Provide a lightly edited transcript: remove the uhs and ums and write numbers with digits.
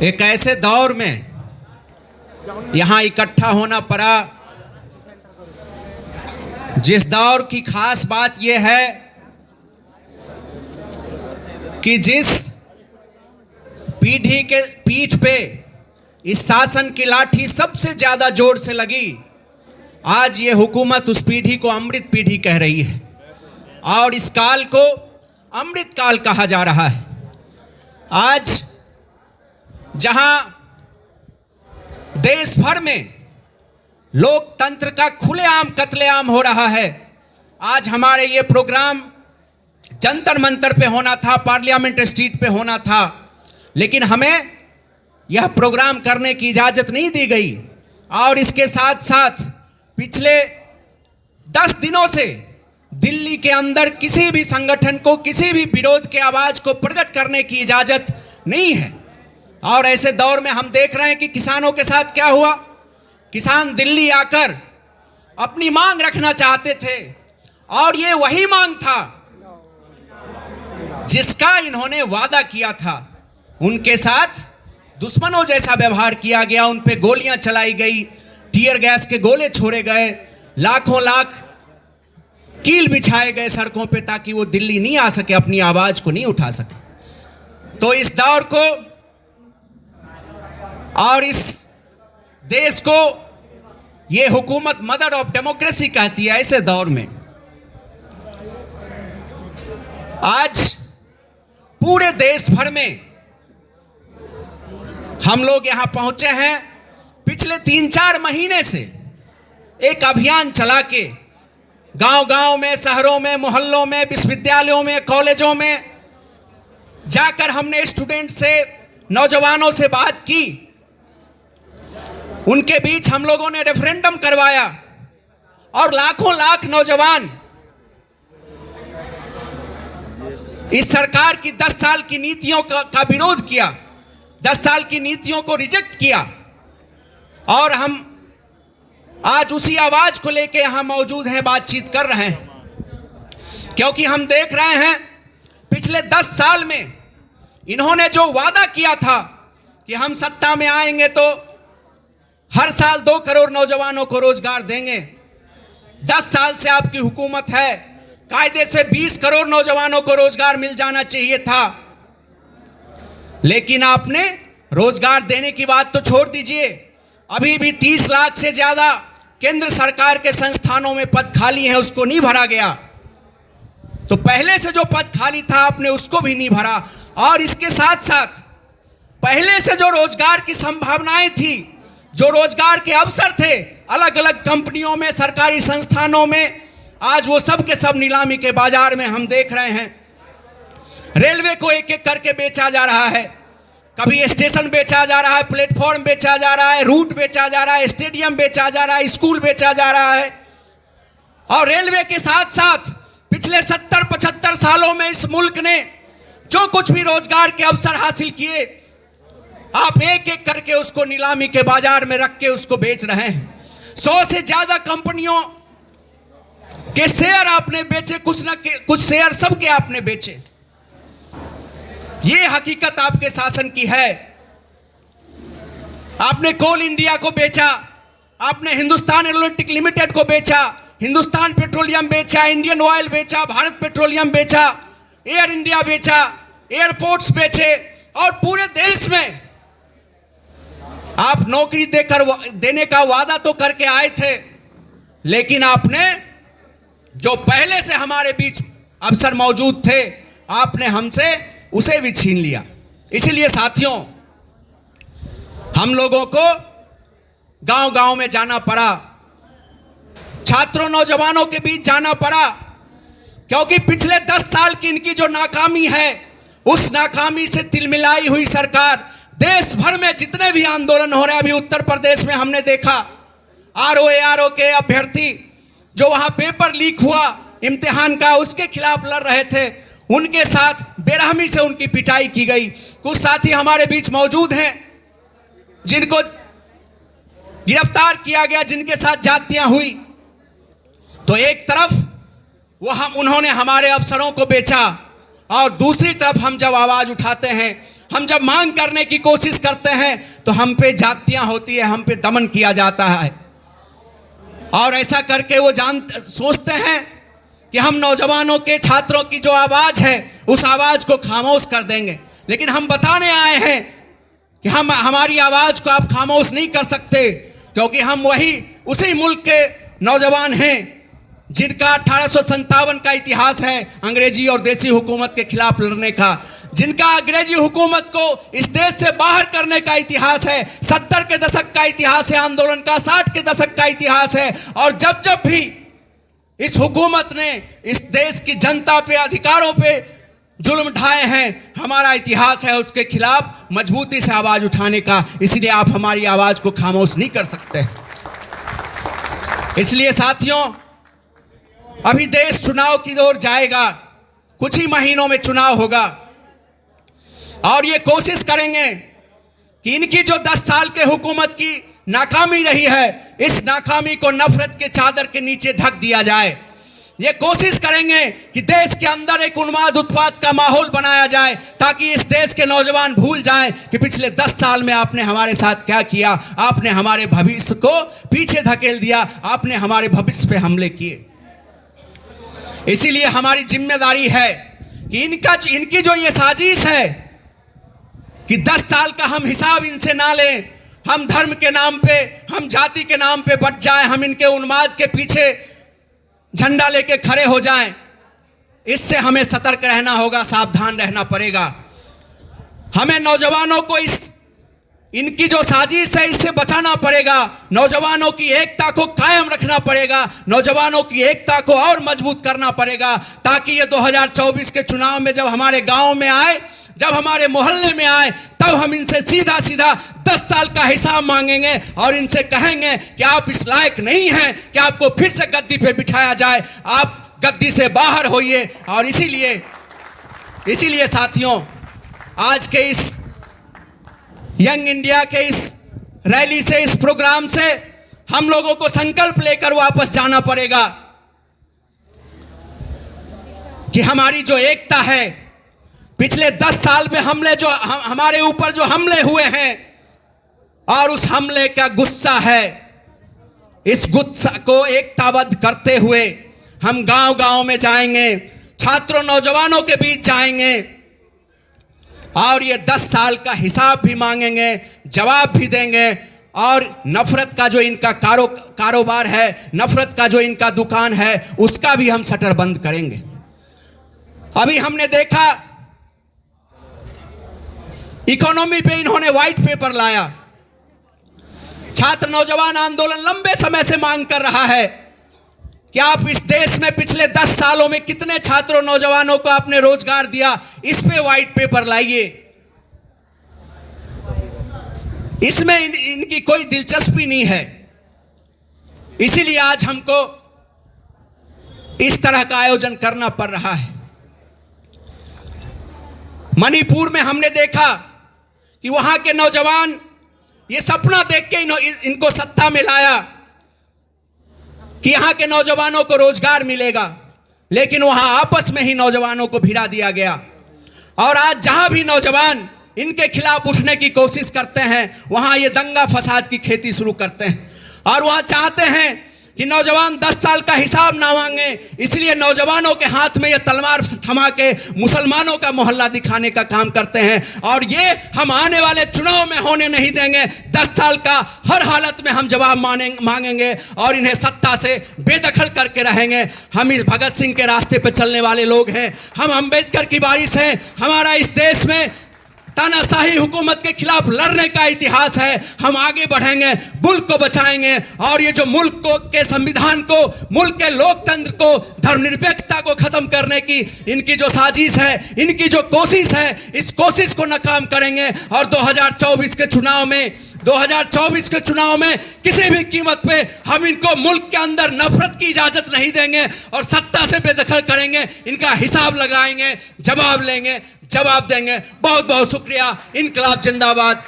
एक ऐसे दौर में यहां इकट्ठा होना पड़ा जिस दौर की खास बात यह है कि जिस पीढ़ी के पीठ पे इस शासन की लाठी सबसे ज्यादा जोर से लगी, आज ये हुकूमत उस पीढ़ी को अमृत पीढ़ी कह रही है और इस काल को अमृत काल कहा जा रहा है। आज जहां देश भर में लोकतंत्र का खुलेआम कत्लेआम हो रहा है, आज हमारे ये प्रोग्राम जंतर मंतर पे होना था, पार्लियामेंट स्ट्रीट पे होना था, लेकिन हमें यह प्रोग्राम करने की इजाजत नहीं दी गई। और इसके साथ साथ पिछले 10 दिनों से दिल्ली के अंदर किसी भी संगठन को किसी भी विरोध के आवाज को प्रकट करने की इजाजत नहीं है। और ऐसे दौर में हम देख रहे हैं कि किसानों के साथ क्या हुआ। किसान दिल्ली आकर अपनी मांग रखना चाहते थे और ये वही मांग था जिसका इन्होंने वादा किया था। उनके साथ दुश्मनों जैसा व्यवहार किया गया, उन पे गोलियां चलाई गई, टीयर गैस के गोले छोड़े गए, लाखों लाख कील बिछाए गए सड़कों पे ताकि वो दिल्ली नहीं आ सके, अपनी आवाज को नहीं उठा सके। तो इस दौर को और इस देश को ये हुकूमत मदर ऑफ डेमोक्रेसी कहती है। ऐसे दौर में आज पूरे देश भर में हम लोग यहां पहुंचे हैं। पिछले 3-4 महीने से एक अभियान चला के गांव-गांव में, शहरों में, मोहल्लों में, विश्वविद्यालयों में, कॉलेजों में जाकर हमने स्टूडेंट से, नौजवानों से बात की। उनके बीच हम लोगों ने रेफरेंडम करवाया और लाखों लाख नौजवान इस सरकार की 10 साल की नीतियों का विरोध किया, 10 साल की नीतियों को रिजेक्ट किया। और हम आज उसी आवाज को लेके यहां मौजूद हैं, बातचीत कर रहे हैं, क्योंकि हम देख रहे हैं पिछले 10 साल में इन्होंने जो वादा किया था कि हम सत्ता में आएंगे तो हर साल 2 करोड़ नौजवानों को रोजगार देंगे। 10 साल से आपकी हुकूमत है, कायदे से 20 करोड़ नौजवानों को रोजगार मिल जाना चाहिए था, लेकिन आपने रोजगार देने की बात तो छोड़ दीजिए, अभी भी 30 लाख से ज्यादा केंद्र सरकार के संस्थानों में पद खाली हैं, उसको नहीं भरा गया। तो पहले से जो पद खाली था आपने उसको भी नहीं भरा। और इसके साथ साथ पहले से जो रोजगार की संभावनाएं थी, जो रोजगार के अवसर थे अलग अलग कंपनियों में, सरकारी संस्थानों में, आज वो सब के सब नीलामी के बाजार में हम देख रहे हैं। रेलवे को एक एक करके बेचा जा रहा है, कभी स्टेशन बेचा जा रहा है, प्लेटफॉर्म बेचा जा रहा है, रूट बेचा जा रहा है, स्टेडियम बेचा जा रहा है, स्कूल बेचा जा रहा है। और रेलवे के साथ साथ पिछले 70-75 सालों में इस मुल्क ने जो कुछ भी रोजगार के अवसर हासिल किए, आप एक एक करके उसको नीलामी के बाजार में रख के उसको बेच रहे हैं। 100 से ज्यादा कंपनियों के शेयर आपने बेचे, कुछ शेयर सबके आपने बेचे। ये हकीकत आपके शासन की है। आपने कोल इंडिया को बेचा, आपने हिंदुस्तान एरोनॉटिक लिमिटेड को बेचा, हिंदुस्तान पेट्रोलियम बेचा, इंडियन ऑयल बेचा, भारत पेट्रोलियम बेचा, एयर इंडिया बेचा, एयरपोर्ट्स बेचे। और पूरे देश में आप नौकरी देने का वादा तो करके आए थे, लेकिन आपने जो पहले से हमारे बीच अफसर मौजूद थे, आपने हमसे उसे भी छीन लिया। इसलिए साथियों, हम लोगों को गांव-गांव में जाना पड़ा, छात्रों नौजवानों के बीच जाना पड़ा, क्योंकि पिछले 10 साल की इनकी जो नाकामी है, उस नाकामी से तिलमिलाई हुई सरकार देश भर में जितने भी आंदोलन हो रहे हैं, अभी उत्तर प्रदेश में हमने देखा आरओ के अभ्यर्थी जो वहां पेपर लीक हुआ इम्तिहान का, उसके खिलाफ लड़ रहे थे, उनके साथ बेरहमी से उनकी पिटाई की गई। कुछ साथी हमारे बीच मौजूद हैं जिनको गिरफ्तार किया गया, जिनके साथ जातियां हुई। तो एक तरफ उन्होंने हमारे अफसरों को बेचा और दूसरी तरफ हम जब आवाज उठाते हैं, हम जब मांग करने की कोशिश करते हैं तो हम पे जातियां होती है, हम पे दमन किया जाता है। और ऐसा करके वो सोचते हैं कि हम नौजवानों के, छात्रों की जो आवाज है उस आवाज को खामोश कर देंगे। लेकिन हम बताने आए हैं कि हमारी आवाज को आप खामोश नहीं कर सकते, क्योंकि हम उसी मुल्क के नौजवान हैं जिनका 1857 का इतिहास है अंग्रेजी और देसी हुकूमत के खिलाफ लड़ने का, जिनका अंग्रेजी हुकूमत को इस देश से बाहर करने का इतिहास है। 70 के दशक का इतिहास है आंदोलन का, 60 के दशक का इतिहास है। और जब जब भी इस हुकूमत ने इस देश की जनता पे, अधिकारों पे जुल्म ढाए हैं, हमारा इतिहास है उसके खिलाफ मजबूती से आवाज उठाने का। इसलिए आप हमारी आवाज को खामोश नहीं कर सकते। इसलिए साथियों, अभी देश चुनाव की ओर जाएगा, कुछ ही महीनों में चुनाव होगा और ये कोशिश करेंगे कि इनकी जो 10 साल के हुकूमत की नाकामी रही है, इस नाकामी को नफरत के चादर के नीचे ढक दिया जाए। ये कोशिश करेंगे कि देश के अंदर एक उन्माद उत्पात का माहौल बनाया जाए, ताकि इस देश के नौजवान भूल जाएं कि पिछले 10 साल में आपने हमारे साथ क्या किया। आपने हमारे भविष्य को पीछे धकेल दिया, आपने हमारे भविष्य पे हमले किए। इसीलिए हमारी जिम्मेदारी है कि इनकी जो ये साजिश है कि 10 साल का हम हिसाब इनसे ना लें, हम धर्म के नाम पे, हम जाति के नाम पे बट जाएं, हम इनके उन्माद के पीछे झंडा लेके खड़े हो जाएं, इससे हमें सतर्क रहना होगा, सावधान रहना पड़ेगा। हमें नौजवानों को इनकी जो साजिश है इससे बचाना पड़ेगा। नौजवानों की एकता को कायम रखना पड़ेगा, नौजवानों की एकता को और मजबूत करना पड़ेगा, ताकि ये 2024 के चुनाव में जब हमारे गांव में आए, जब हमारे मोहल्ले में आए, तब हम इनसे सीधा सीधा 10 साल का हिसाब मांगेंगे और इनसे कहेंगे कि आप इस लायक नहीं हैं कि आपको फिर से गद्दी पे बिठाया जाए, आप गद्दी से बाहर होइए। और इसीलिए साथियों, आज के इस यंग इंडिया के इस रैली से, इस प्रोग्राम से हम लोगों को संकल्प लेकर वापस जाना पड़ेगा कि हमारी जो एकता है, पिछले 10 साल में हमारे ऊपर जो हमले हुए हैं और उस हमले का गुस्सा है, इस गुस्सा को एकताबद्ध करते हुए हम गांव-गांव में जाएंगे, छात्रों नौजवानों के बीच जाएंगे और ये 10 साल का हिसाब भी मांगेंगे, जवाब भी देंगे। और नफरत का जो इनका कारोबार है, नफरत का जो इनका दुकान है, उसका भी हम शटर बंद करेंगे। अभी हमने देखा इकोनॉमी पे इन्होंने व्हाइट पेपर लाया। छात्र नौजवान आंदोलन लंबे समय से मांग कर रहा है कि आप इस देश में पिछले 10 सालों में कितने छात्रों नौजवानों को आपने रोजगार दिया, इस पे व्हाइट पेपर लाइए। इसमें इनकी कोई दिलचस्पी नहीं है। इसीलिए आज हमको इस तरह का आयोजन करना पड़ रहा है। मणिपुर में हमने देखा कि वहां के नौजवान ये सपना देख के इनको सत्ता में लाया कि यहां के नौजवानों को रोजगार मिलेगा, लेकिन वहां आपस में ही नौजवानों को भिड़ा दिया गया। और आज जहां भी नौजवान इनके खिलाफ उठने की कोशिश करते हैं, वहां ये दंगा फसाद की खेती शुरू करते हैं और वहां चाहते हैं कि नौजवान 10 साल का हिसाब ना मांगे। इसलिए नौजवानों के हाथ में ये तलवार थमा के मुसलमानों का मोहल्ला दिखाने का काम करते हैं और ये हम आने वाले चुनाव में होने नहीं देंगे। 10 साल का हर हालत में हम जवाब मांगेंगे और इन्हें सत्ता से बेदखल करके रहेंगे। हम इस भगत सिंह के रास्ते पर चलने वाले लोग हैं, हम अंबेडकर की वारिस हैं। हमारा इस देश में तानाशाही हुकूमत के खिलाफ लड़ने का इतिहास है। हम आगे बढ़ेंगे, मुल्क को बचाएंगे और ये जो मुल्क को के संविधान को, मुल्क के लोकतंत्र को, धर्मनिरपेक्षता को खत्म करने की इनकी जो साजिश है, इनकी जो कोशिश है, इस कोशिश को नाकाम करेंगे। और 2024 के चुनाव में किसी भी कीमत पे हम इनको मुल्क के अंदर नफरत की इजाजत नहीं देंगे और सत्ता से बेदखल करेंगे। इनका हिसाब लगाएंगे, जवाब लेंगे, जवाब देंगे। बहुत बहुत शुक्रिया। इनकलाब जिंदाबाद।